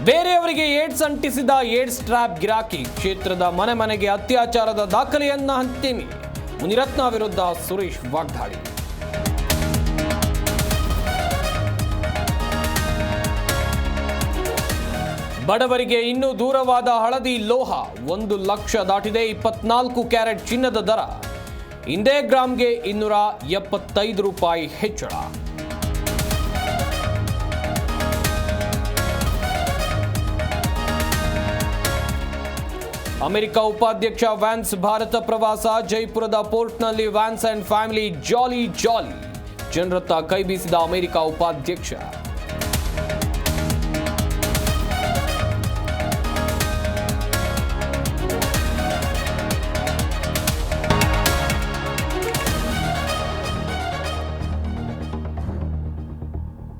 ಬೇರೆಯವರಿಗೆ AIDS ಅಂಟಿಸಿದ AIDS trap ಗಿರಾಕಿ ಕ್ಷೇತ್ರದ ಮನೆ ಮನೆಗೆ ಅತ್ಯಾಚಾರದ ದಾಖಲೆಯನ್ನ ಹಂಚಿನಿ. ಮುನಿರತ್ನ ವಿರುದ್ಧ ಸುರೇಶ್ ವಾಗ್ದಾಳಿ. ಬಡವರಿಗೆ ಇನ್ನೂ ದೂರವಾದ ಹಳದಿ ಲೋಹ 1 ಲಕ್ಷ ದಾಟಿದೆ. 24 ಕ್ಯಾರೆಟ್ ಚಿನ್ನದ ದರ ಇಂದೇ ಗ್ರಾಮ್ಗೆ 275 ರೂಪಾಯಿ ಹೆಚ್ಚಳ. ಅಮೆರಿಕ ಉಪಾಧ್ಯಕ್ಷ ವ್ಯಾನ್ಸ್ ಭಾರತ ಪ್ರವಾಸ. ಜೈಪುರದ ಪೋರ್ಟ್ನಲ್ಲಿ ವ್ಯಾನ್ಸ್ ಅಂಡ್ ಫ್ಯಾಮಿಲಿ ಜಾಲಿ. ಜನರತ್ತ ಕೈ ಬೀಸಿದ ಅಮೆರಿಕ ಉಪಾಧ್ಯಕ್ಷ.